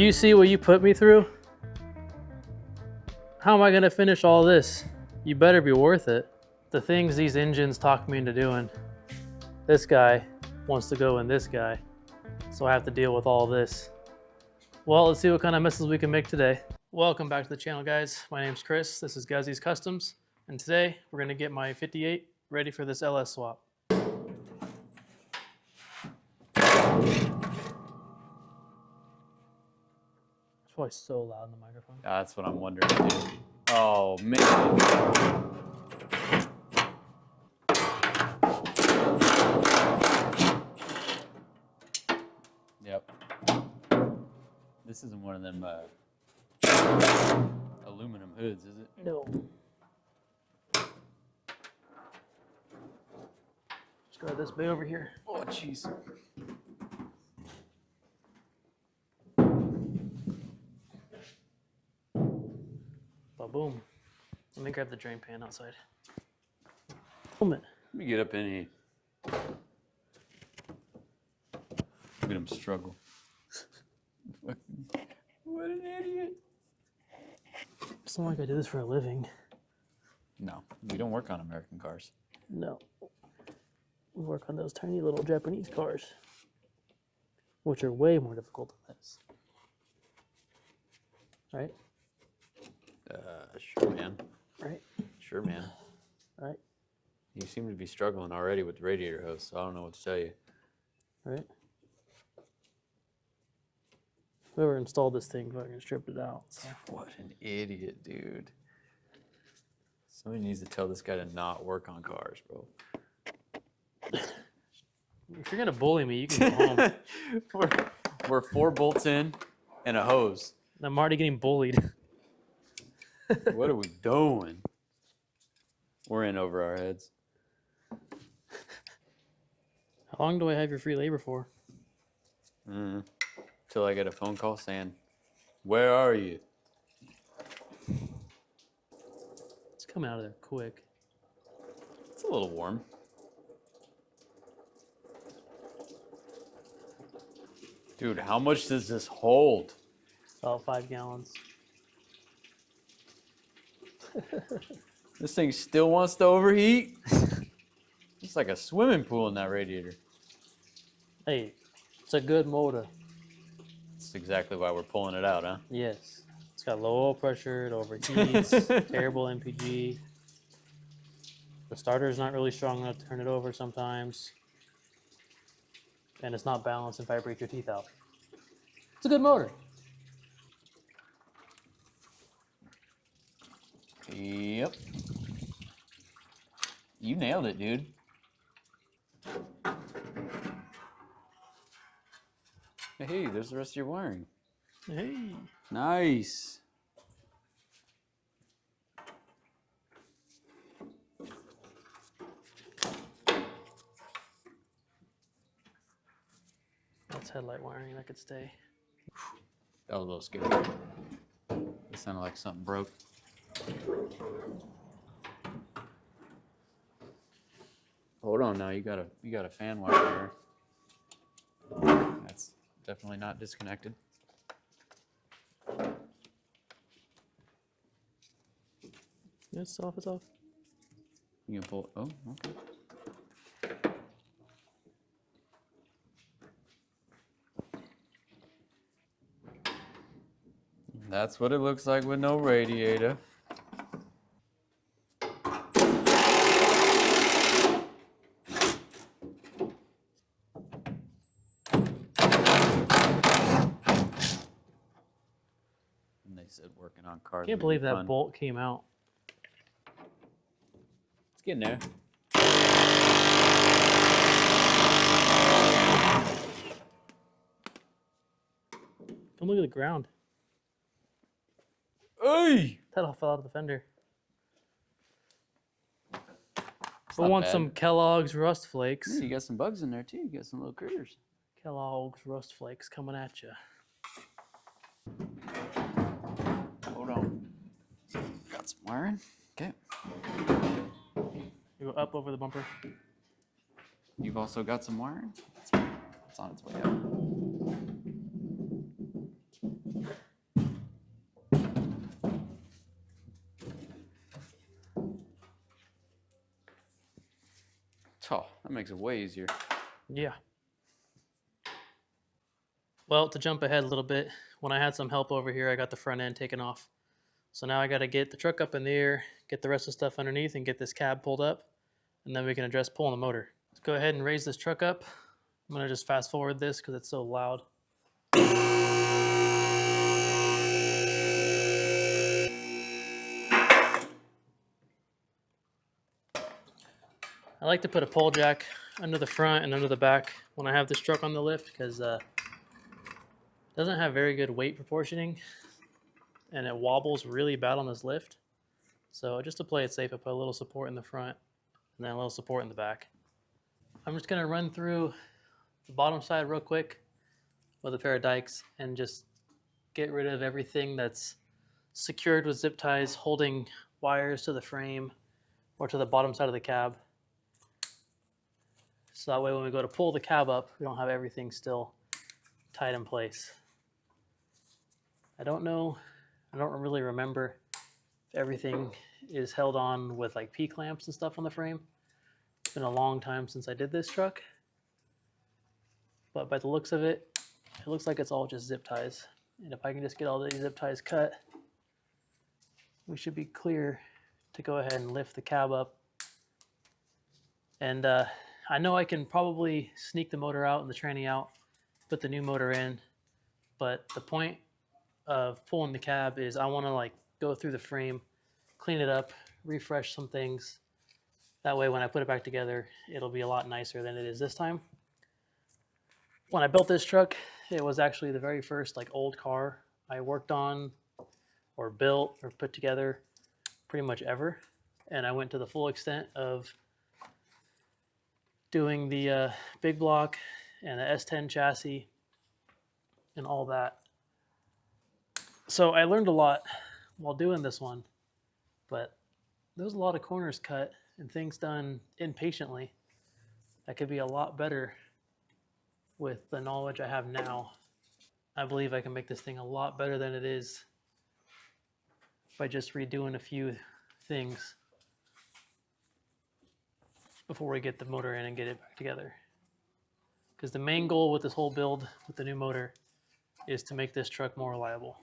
you see what you put me through? How am I going to finish all this? You better be worth it. The things these engines talk me into doing. This guy wants to go in this guy, so I have to deal with all this. Well, let's see what kind of messes we can make today. Welcome back to the channel, guys. My name's Chris. This is Guzzy's Customs, and today we're going to get my 58 ready for this LS swap. It's probably so loud in the microphone. That's what I'm wondering, dude. Oh, man. Yep. This isn't one of them aluminum hoods, is it? No. Just grab this bay over here. Oh, jeez. Boom. Let me grab the drain pan outside. Boom it. Let me get up in here. Look at him struggle. What an idiot. It's not like I do this for a living. No, we don't work on American cars. No. We work on those tiny little Japanese cars, which are way more difficult than this. Right? Sure, man. Right? Sure, man. Right? You seem to be struggling already with the radiator hose, so I don't know what to tell you. Right? Whoever installed this thing fucking stripped it out. So. What an idiot, dude. Somebody needs to tell this guy to not work on cars, bro. If you're gonna bully me, you can go home. We're 4 bolts in and a hose. I'm already getting bullied. What are we doing? We're in over our heads. How long do I have your free labor for? Till I get a phone call saying, "Where are you?" It's coming out of there quick. It's a little warm. Dude, how much does this hold? About 5 gallons. This thing still wants to overheat? It's like a swimming pool in that radiator. Hey, it's a good motor. That's exactly why we're pulling it out, huh? Yes. It's got low oil pressure, it overheats, terrible MPG. The starter's not really strong enough to turn it over sometimes. And it's not balanced if I break your teeth out. It's a good motor. Yep. You nailed it, dude. Hey, there's the rest of your wiring. Hey. Nice. That's headlight wiring, that could stay. That was a little scary. It sounded like something broke. Hold on now, you got a fan wire here. That's definitely not disconnected. Yeah, it's off, it's off. You can pull. Oh, okay. That's what it looks like with no radiator. And they said working on cars. Can't believe that bolt came out. It's getting there. Come look at the ground. Hey! That all fell out of the fender. I not want bad. some Kellogg's Rust Flakes. Yeah, you got some bugs in there too. You got some little critters. Kellogg's Rust Flakes coming at you. Hold on. Got some wiring. Okay. You go up over the bumper. You've also got some wiring. It's on its way up. That makes it way easier. Yeah. Well, to jump ahead a little bit, when I had some help over here, I got the front end taken off. So now I got to get the truck up in the air, get the rest of the stuff underneath, and get this cab pulled up, and then we can address pulling the motor. Let's go ahead and raise this truck up. I'm going to just fast forward this because it's so loud. I like to put a pole jack under the front and under the back when I have this truck on the lift because it doesn't have very good weight proportioning and it wobbles really bad on this lift. So just to play it safe, I put a little support in the front and then a little support in the back. I'm just going to run through the bottom side real quick with a pair of dikes and just get rid of everything that's secured with zip ties holding wires to the frame or to the bottom side of the cab. So that way when we go to pull the cab up, we don't have everything still tied in place. I don't really remember if everything is held on with like P-clamps and stuff on the frame. It's been a long time since I did this truck. But by the looks of it, it looks like it's all just zip ties. And if I can just get all these zip ties cut, we should be clear to go ahead and lift the cab up. And I know I can probably sneak the motor out and the tranny out, put the new motor in, but the point of pulling the cab is I want to like go through the frame, clean it up, refresh some things. That way when I put it back together, it'll be a lot nicer than it is this time. When I built this truck, it was actually the very first like old car I worked on or built or put together pretty much ever. And I went to the full extent of doing the big block and the S10 chassis and all that. So I learned a lot while doing this one, but there was a lot of corners cut and things done impatiently that could be a lot better with the knowledge I have now. I believe I can make this thing a lot better than it is by just redoing a few things before we get the motor in and get it back together. Because the main goal with this whole build with the new motor is to make this truck more reliable.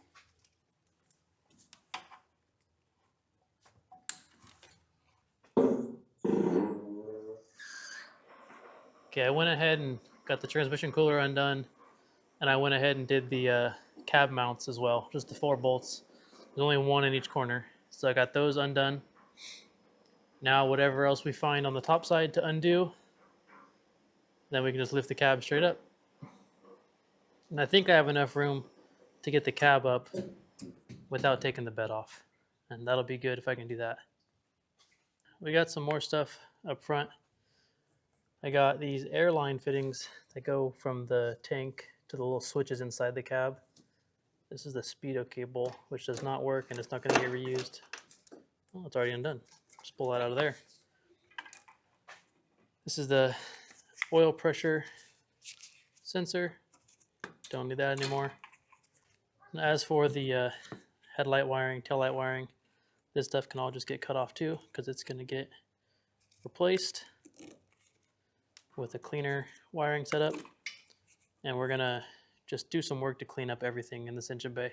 Okay, I went ahead and got the transmission cooler undone, and I went ahead and did the cab mounts as well, just the 4 bolts. There's only one in each corner, so I got those undone. Now whatever else we find on the top side to undo, then we can just lift the cab straight up. And I think I have enough room to get the cab up without taking the bed off. And that'll be good if I can do that. We got some more stuff up front. I got these airline fittings that go from the tank to the little switches inside the cab. This is the speedo cable, which does not work and it's not going to get reused. Oh, it's already undone. Just pull that out of there. This is the oil pressure sensor. Don't need that anymore. And as for the headlight wiring, taillight wiring, this stuff can all just get cut off too because it's going to get replaced with a cleaner wiring setup. And we're going to just do some work to clean up everything in this engine bay.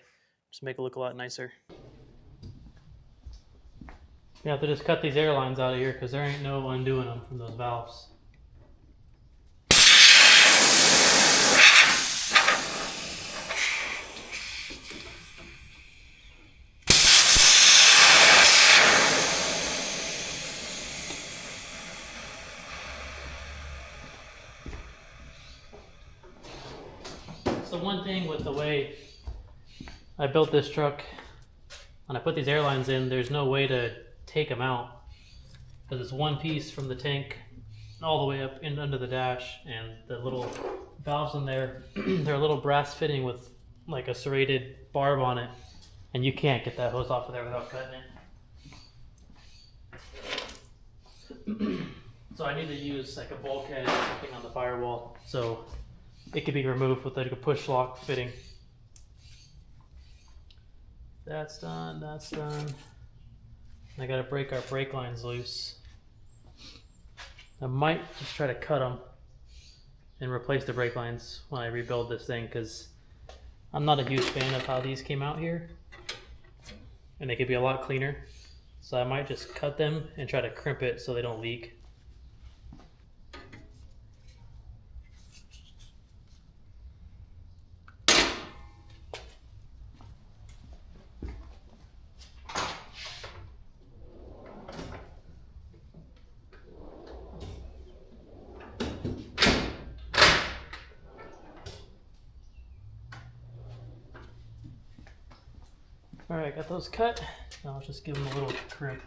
Just make it look a lot nicer. You have to just cut these air lines out of here because there ain't no undoing them from those valves. So one thing with the way I built this truck, when I put these air lines in, there's no way to take them out because it's one piece from the tank all the way up in under the dash, and the little valves in there, they're a little brass fitting with like a serrated barb on it, and you can't get that hose off of there without cutting it. So I need to use like a bulkhead or something on the firewall so it could be removed with like a push lock fitting. That's done, that's done. I gotta break our brake lines loose. I might just try to cut them and replace the brake lines when I rebuild this thing, because I'm not a huge fan of how these came out here, and they could be a lot cleaner. So I might just cut them and try to crimp it so they don't leak. All right, got those cut. Now I'll just give them a little crimp.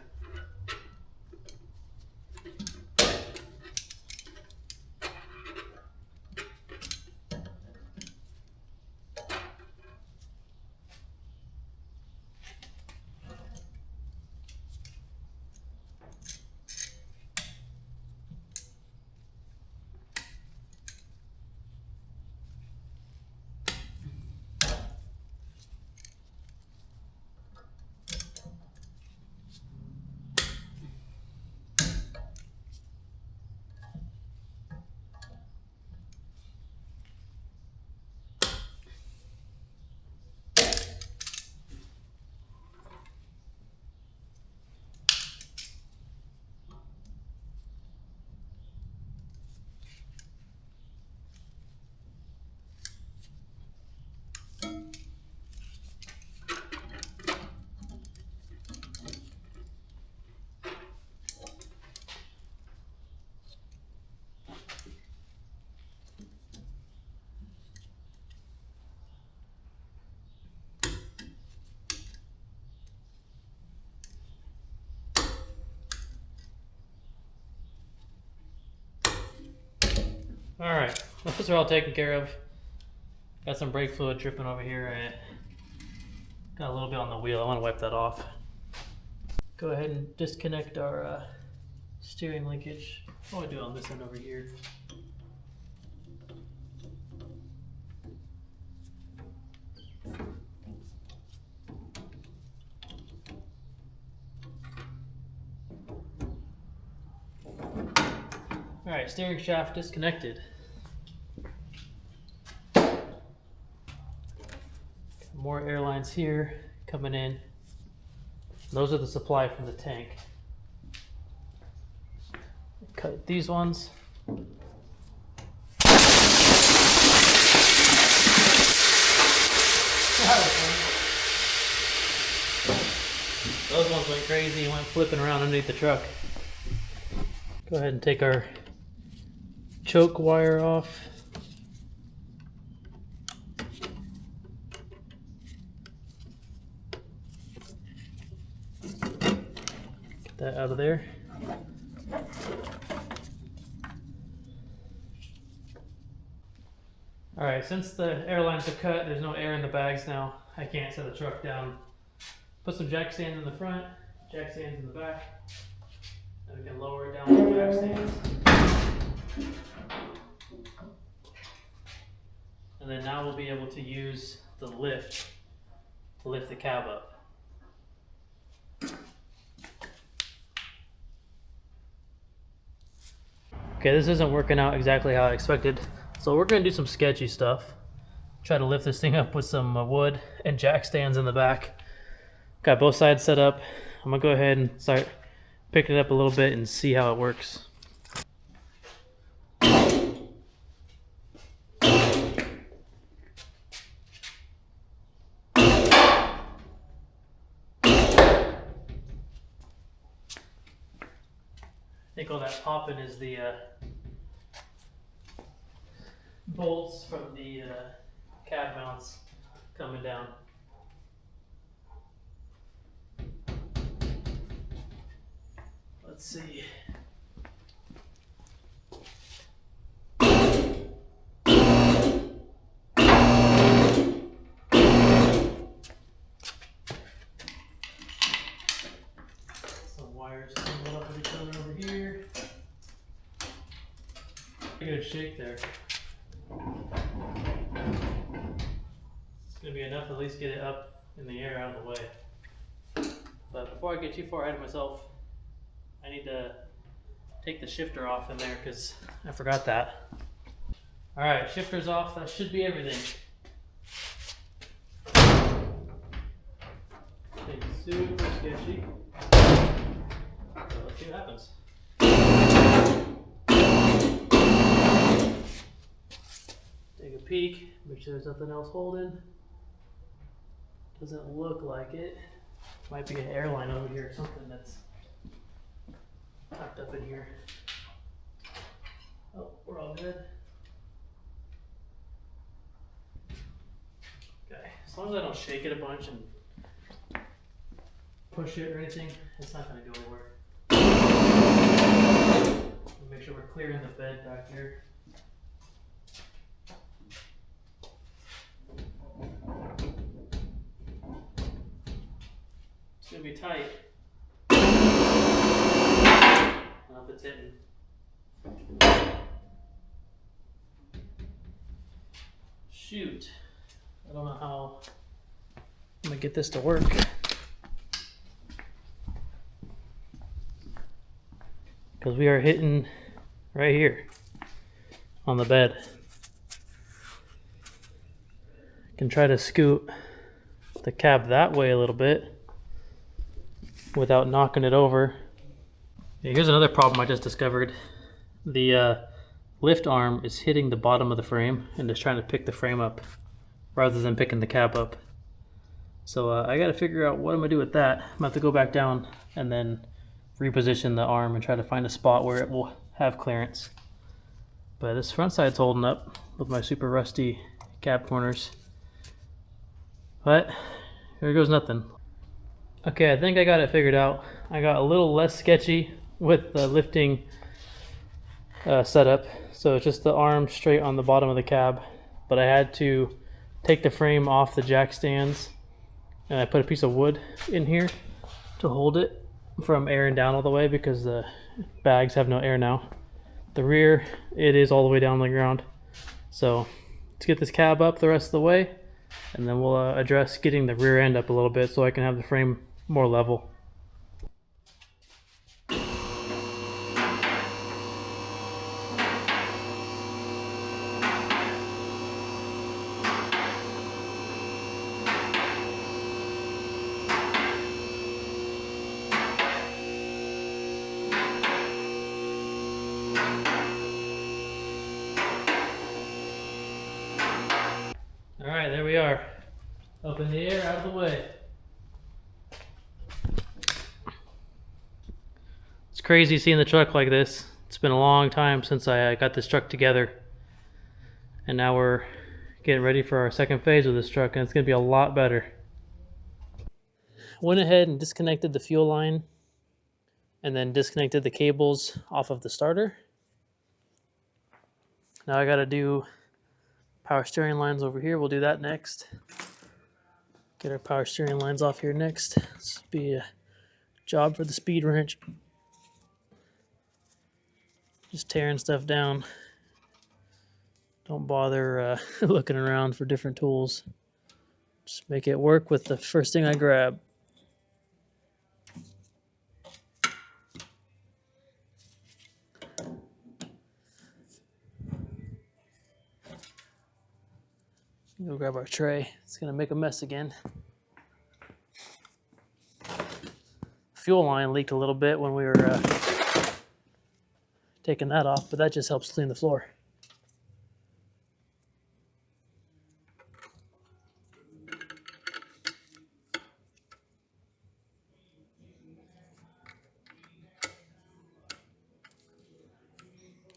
All right, those are all taken care of. Got some brake fluid dripping over here, and got a little bit on the wheel. I want to wipe that off. Go ahead and disconnect our steering linkage. What do I do on this end over here? All right, steering shaft disconnected. More air lines here coming in. Those are the supply from the tank. Cut these ones. Those ones went crazy and went flipping around underneath the truck. Go ahead and take our choke wire off. Get that out of there. Alright, since the air lines are cut, there's no air in the bags now. I can't set the truck down. Put some jack stands in the front, jack stands in the back. And we can lower it down with the jack stands. And then now we'll be able to use the lift to lift the cab up. Okay, this isn't working out exactly how I expected. So we're gonna do some sketchy stuff. Try to lift this thing up with some wood and jack stands in the back. Got both sides set up. I'm gonna go ahead and start picking it up a little bit and see how it works. I think all that popping is the bolts from the cab mounts coming down. Let's see. Some wires coming up with each other over here. Pretty good shake there. It's gonna be enough to at least get it up in the air out of the way. But before I get too far ahead of myself, I need to take the shifter off in there because I forgot that. All right, shifter's off. That should be everything. It's super sketchy. So let's see what happens. Take a peek, make sure there's nothing else holding. Doesn't look like it. Might be an airline over here or something that's tucked up in here. Oh, we're all good. Okay, as long as I don't shake it a bunch and push it or anything, it's not going to go anywhere. Make sure we're clearing the bed back here. It's going to be tight. Not if it's hitting. Shoot. I don't know how I'm going to get this to work. Because we are hitting right here on the bed. I can try to scoot the cab that way a little bit without knocking it over. Yeah, here's another problem I just discovered. The lift arm is hitting the bottom of the frame and just trying to pick the frame up rather than picking the cab up. So I got to figure out what I'm going to do with that. I'm going to have to go back down and then reposition the arm and try to find a spot where it will have clearance. But this front side's holding up with my super rusty cab corners. But here goes nothing. Okay, I think I got it figured out. I got a little less sketchy with the lifting setup. So it's just the arm straight on the bottom of the cab. But I had to take the frame off the jack stands and I put a piece of wood in here to hold it from airing down all the way because the bags have no air now. The rear, it is all the way down on the ground. So let's get this cab up the rest of the way and then we'll address getting the rear end up a little bit so I can have the frame more level. All right, there we are. Up in the air, out of the way. It's crazy seeing the truck like this. It's been a long time since I got this truck together. And now we're getting ready for our second phase of this truck, and it's gonna be a lot better. Went ahead and disconnected the fuel line and then disconnected the cables off of the starter. Now I gotta do power steering lines over here. We'll do that next. Get our power steering lines off here next. This will be a job for the speed wrench. Just tearing stuff down. Don't bother looking around for different tools. Just make it work with the first thing I grab. Go grab our tray. It's gonna make a mess again. Fuel line leaked a little bit when we were taking that off, but that just helps clean the floor.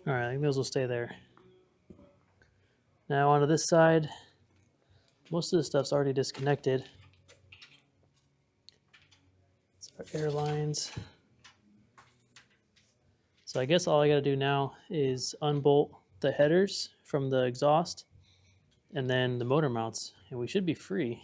All right, I think those will stay there. Now onto this side. Most of the stuff's already disconnected. It's our air lines. So I guess all I gotta do now is unbolt the headers from the exhaust and then the motor mounts, and we should be free.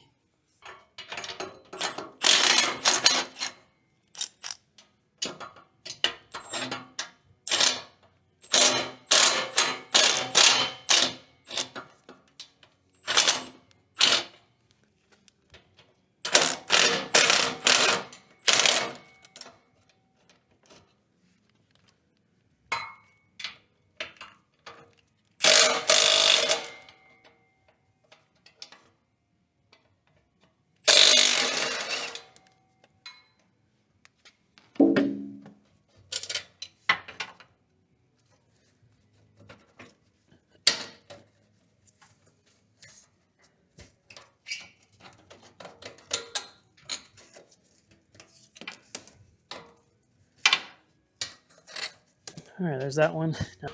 All right, there's that one. Now,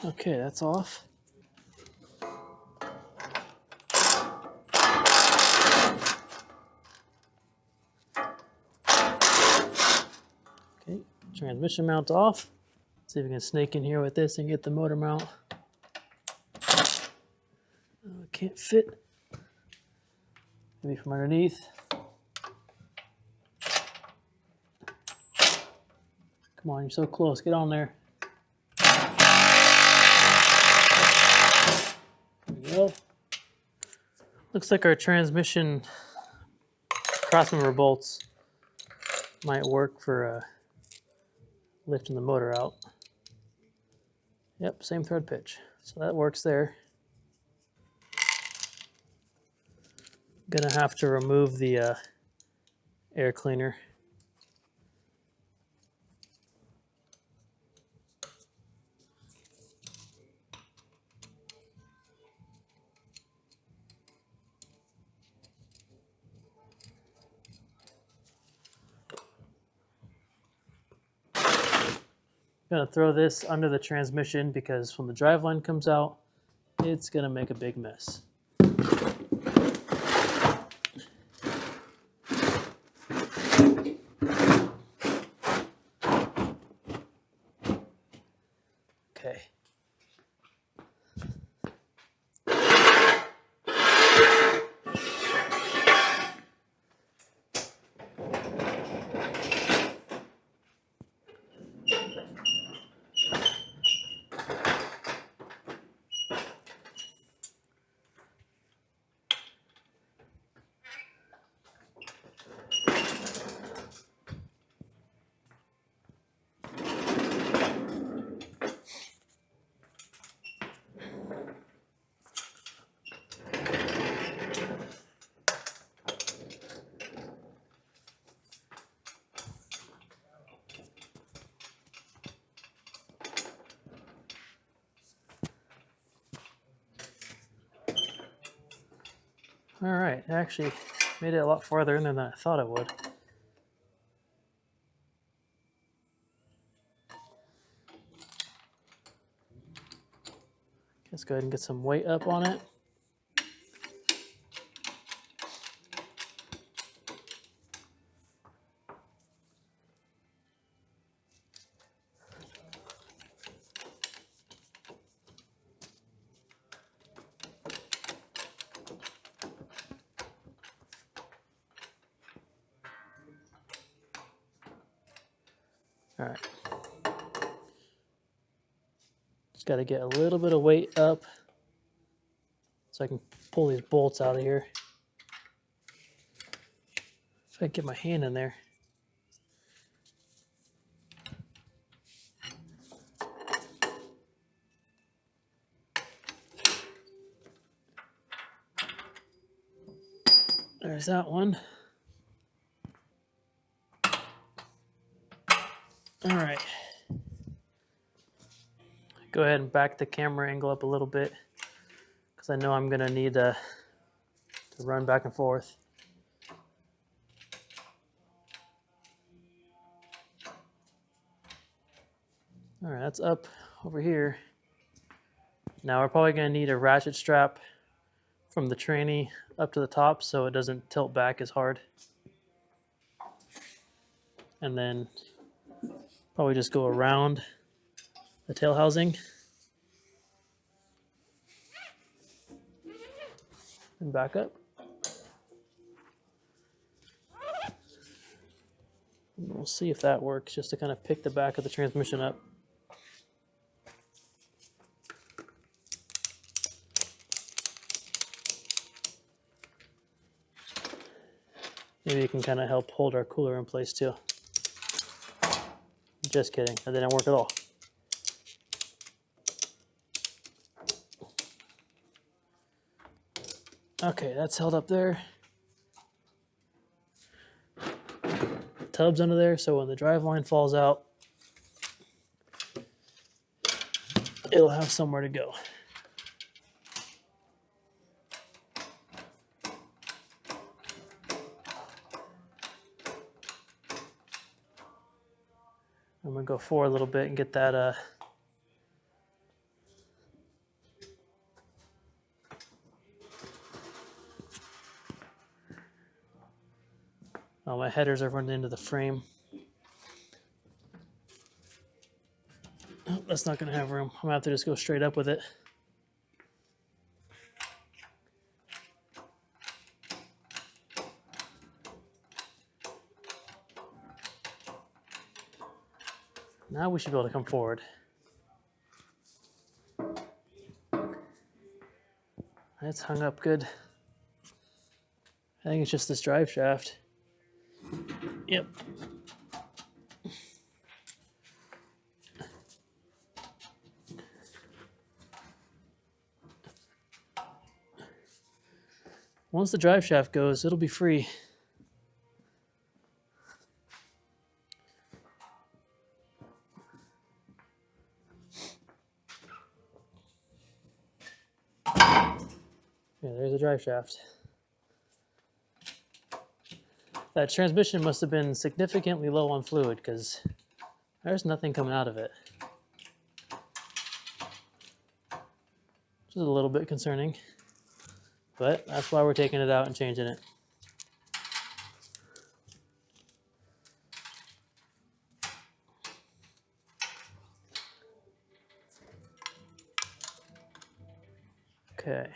okay, that's off. Okay, transmission mount off. See if we can snake in here with this and get the motor mount. Can't fit. Maybe from underneath. Come on, you're so close. Get on there. There we go. Looks like our transmission crossmember bolts might work for lifting the motor out. Yep, same thread pitch. So that works there. Gonna have to remove the air cleaner. Gonna throw this under the transmission because when the driveline comes out, it's gonna make a big mess. Okay. All right, I actually made it a lot farther in than I thought it would. Let's go ahead and get some weight up on it. All right. Just got to get a little bit of weight up so I can pull these bolts out of here. If I can get my hand in there. There's that one. All right. Go ahead and back the camera angle up a little bit because I know I'm going to need to run back and forth. All right, that's up over here. Now we're probably going to need a ratchet strap from the tranny up to the top so it doesn't tilt back as hard. And then probably just go around the tail housing and back up. And we'll see if that works, just to kind of pick the back of the transmission up. Maybe it can kind of help hold our cooler in place too. Just kidding, that didn't work at all. Okay, that's held up there. Tub's under there, so when the drive line falls out, it'll have somewhere to go. I'm gonna go forward a little bit and get that oh, my headers are running into the frame. Oh, that's not gonna have room. I'm gonna have to just go straight up with it. Now we should be able to come forward. It's hung up good. I think it's just this drive shaft. Yep. Once the drive shaft goes, it'll be free. Yeah, there's the drive shaft. That transmission must have been significantly low on fluid because there's nothing coming out of it. Which is a little bit concerning, but that's why we're taking it out and changing it. Okay.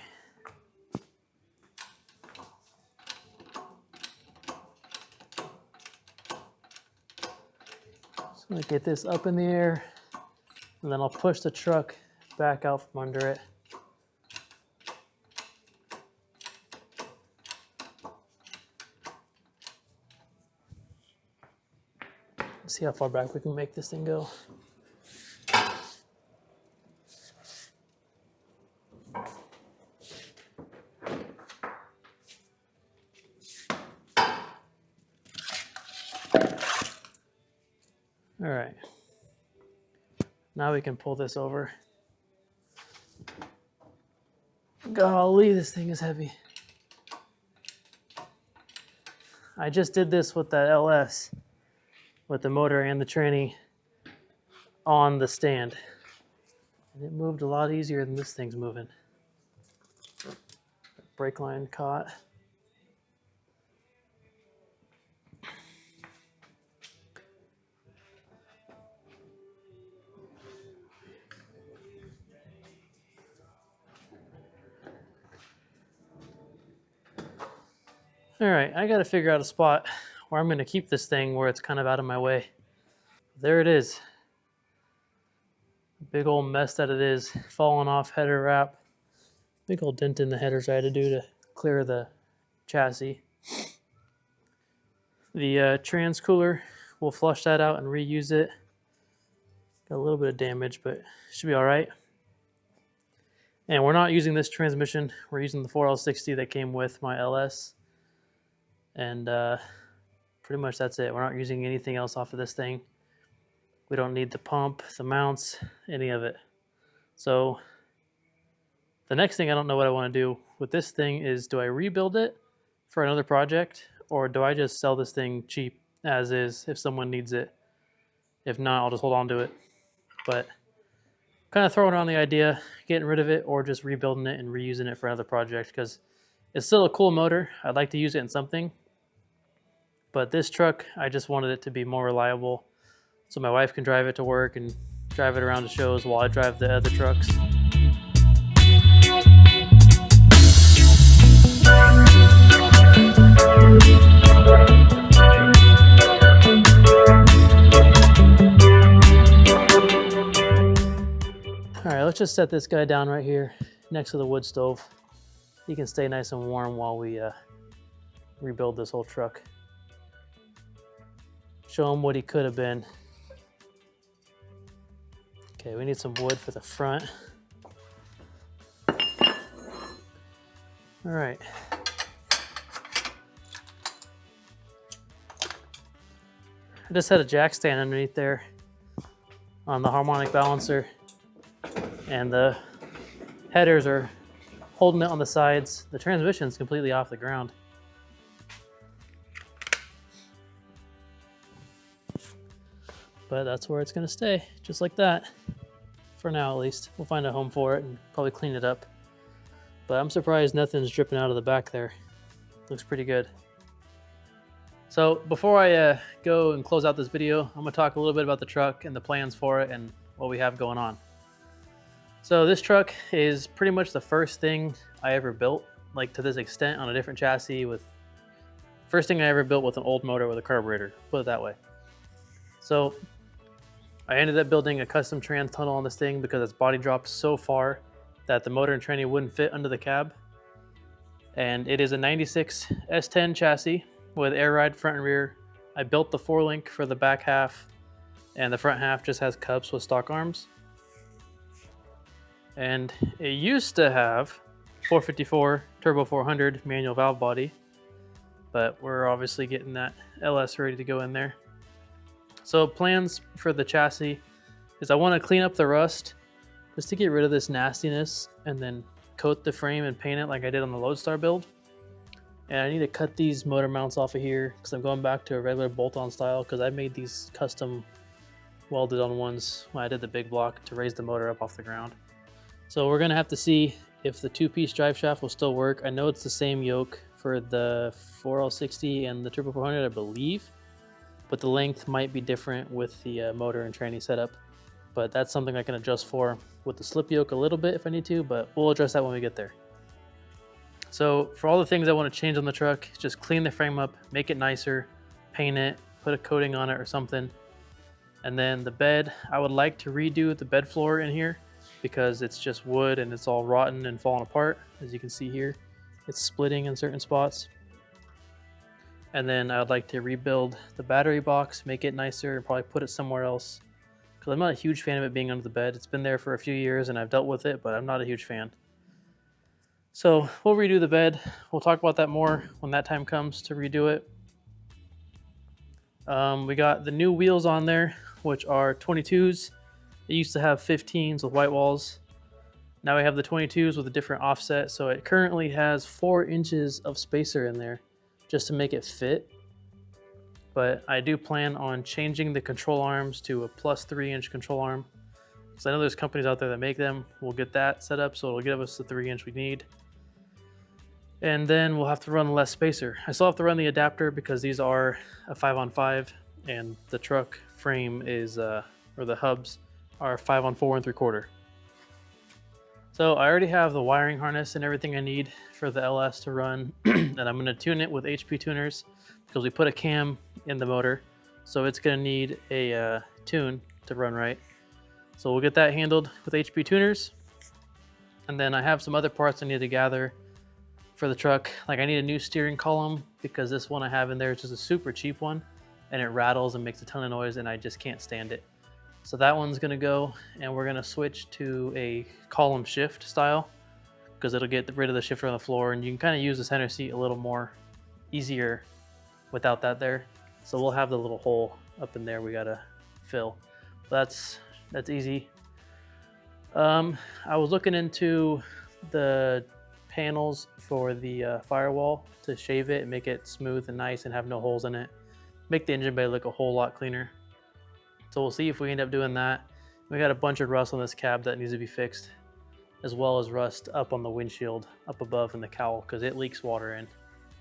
So I'm gonna get this up in the air, and then I'll push the truck back out from under it. See how far back we can make this thing go. All right. Now we can pull this over. Golly, this thing is heavy. I just did this with that LS, with the motor and the tranny on the stand. And it moved a lot easier than this thing's moving. Brake line caught. All right, I got to figure out a spot where I'm going to keep this thing where it's kind of out of my way. There it is. Big old mess that it is. Falling off header wrap. Big old dent in the headers I had to do to clear the chassis. The trans cooler, we'll flush that out and reuse it. Got a little bit of damage, but should be all right. And we're not using this transmission. We're using the 4L60 that came with my LS. And pretty much that's it. We're not using anything else off of this thing. We don't need the pump, the mounts, any of it. So the next thing I don't know what I want to do with this thing is, do I rebuild it for another project, or do I just sell this thing cheap as is if someone needs it? If not, I'll just hold on to it. But kind of throwing around the idea, getting rid of it or just rebuilding it and reusing it for another project, because it's still a cool motor. I'd like to use it in something. But this truck, I just wanted it to be more reliable so my wife can drive it to work and drive it around to shows while I drive the other trucks. All right, let's just set this guy down right here next to the wood stove. He can stay nice and warm while we rebuild this whole truck. Show him what he could have been. Okay, we need some wood for the front. All right. I just had a jack stand underneath there on the harmonic balancer, and the headers are holding it on the sides. The transmission's completely off the ground. But that's where it's gonna stay, just like that. For now, at least. We'll find a home for it and probably clean it up. But I'm surprised nothing's dripping out of the back there. Looks pretty good. So before I go and close out this video, I'm gonna talk a little bit about the truck and the plans for it and what we have going on. So this truck is pretty much the first thing I ever built, like to this extent, on a different chassis. First thing I ever built with an old motor with a carburetor, put it that way. So I ended up building a custom trans tunnel on this thing because its body dropped so far that the motor and tranny wouldn't fit under the cab. And it is a 96 S10 chassis with air ride front and rear. I built the 4-link for the back half, and the front half just has cups with stock arms. And it used to have 454 turbo 400 manual valve body, but we're obviously getting that LS ready to go in there. So plans for the chassis is I want to clean up the rust just to get rid of this nastiness, and then coat the frame and paint it like I did on the Lodestar build. And I need to cut these motor mounts off of here because I'm going back to a regular bolt-on style because I made these custom welded on ones when I did the big block to raise the motor up off the ground. So we're gonna have to see if the 2-piece drive shaft will still work. I know it's the same yoke for the 4L60 and the Turbo 400, I believe, but the length might be different with the motor and tranny setup. But that's something I can adjust for with the slip yoke a little bit if I need to, but we'll address that when we get there. So for all the things I want to change on the truck, just clean the frame up, make it nicer, paint it, put a coating on it or something. And then the bed, I would like to redo the bed floor in here because it's just wood and it's all rotten and falling apart. As you can see here, it's splitting in certain spots. And then I would like to rebuild the battery box, make it nicer, and probably put it somewhere else. Because I'm not a huge fan of it being under the bed. It's been there for a few years and I've dealt with it, but I'm not a huge fan. So we'll redo the bed. We'll talk about that more when that time comes to redo it. We got the new wheels on there, which are 22s. It used to have 15s with white walls. Now we have the 22s with a different offset. So it currently has 4 inches of spacer in there just to make it fit. But I do plan on changing the control arms to a plus 3-inch control arm. Because I know there's companies out there that make them. We'll get that set up so it'll give us the 3-inch we need. And then we'll have to run less spacer. I still have to run the adapter because these are a 5-on-5 and the truck frame is, or the hubs are 5-on-4 3/4. So I already have the wiring harness and everything I need for the LS to run. And I'm gonna tune it with HP tuners because we put a cam in the motor. So it's gonna need a tune to run right. So we'll get that handled with HP tuners. And then I have some other parts I need to gather for the truck. Like I need a new steering column because this one I have in there is just a super cheap one and it rattles and makes a ton of noise and I just can't stand it. So that one's gonna go, and we're gonna switch to a column shift style because it'll get rid of the shifter on the floor and you can kind of use the center seat a little more easier without that there. So we'll have the little hole up in there we gotta fill. That's easy. I was looking into the panels for the firewall to shave it and make it smooth and nice and have no holes in it. Make the engine bay look a whole lot cleaner. So we'll see if we end up doing that. We got a bunch of rust on this cab that needs to be fixed, as well as rust up on the windshield up above in the cowl because it leaks water in.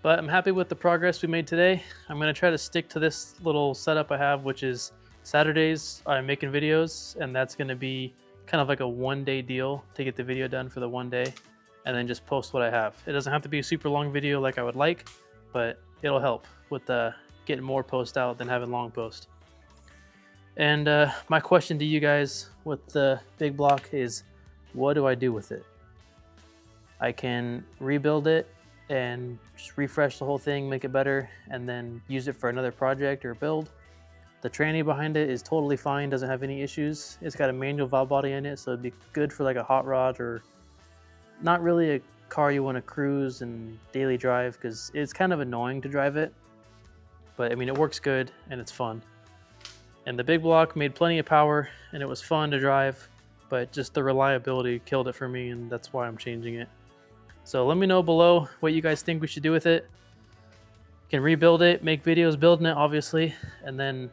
But I'm happy with the progress we made today. I'm gonna try to stick to this little setup I have, which is Saturdays I'm making videos, and that's gonna be kind of like a one-day deal to get the video done for the one day and then just post what I have. It doesn't have to be a super long video like I would like, but it'll help with getting more posts out than having long posts. And my question to you guys with the big block is, what do I do with it? I can rebuild it and just refresh the whole thing, make it better, and then use it for another project or build. The tranny behind it is totally fine, doesn't have any issues. It's got a manual valve body in it, so it'd be good for like a hot rod, or not really a car you want to cruise and daily drive, because it's kind of annoying to drive it. But I mean, it works good and it's fun. And the big block made plenty of power and it was fun to drive, but just the reliability killed it for me, and that's why I'm changing it. So let me know below what you guys think we should do with it. You can rebuild it, make videos building it, obviously, and then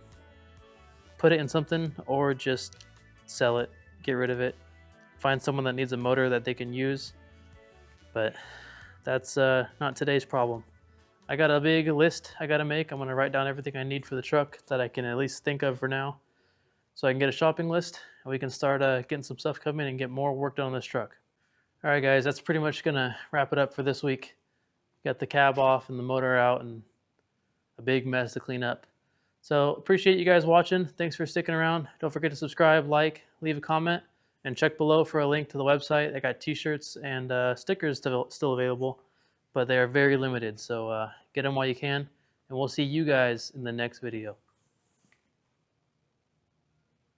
put it in something, or just sell it, get rid of it, find someone that needs a motor that they can use. But that's not today's problem. I got a big list I gotta make. I'm gonna write down everything I need for the truck that I can at least think of for now, so I can get a shopping list and we can start getting some stuff coming and get more work done on this truck. All right, guys, that's pretty much gonna wrap it up for this week. Got the cab off and the motor out and a big mess to clean up. So appreciate you guys watching. Thanks for sticking around. Don't forget to subscribe, like, leave a comment, and check below for a link to the website. I got t-shirts and stickers still available, but they are very limited. So get them while you can, and we'll see you guys in the next video.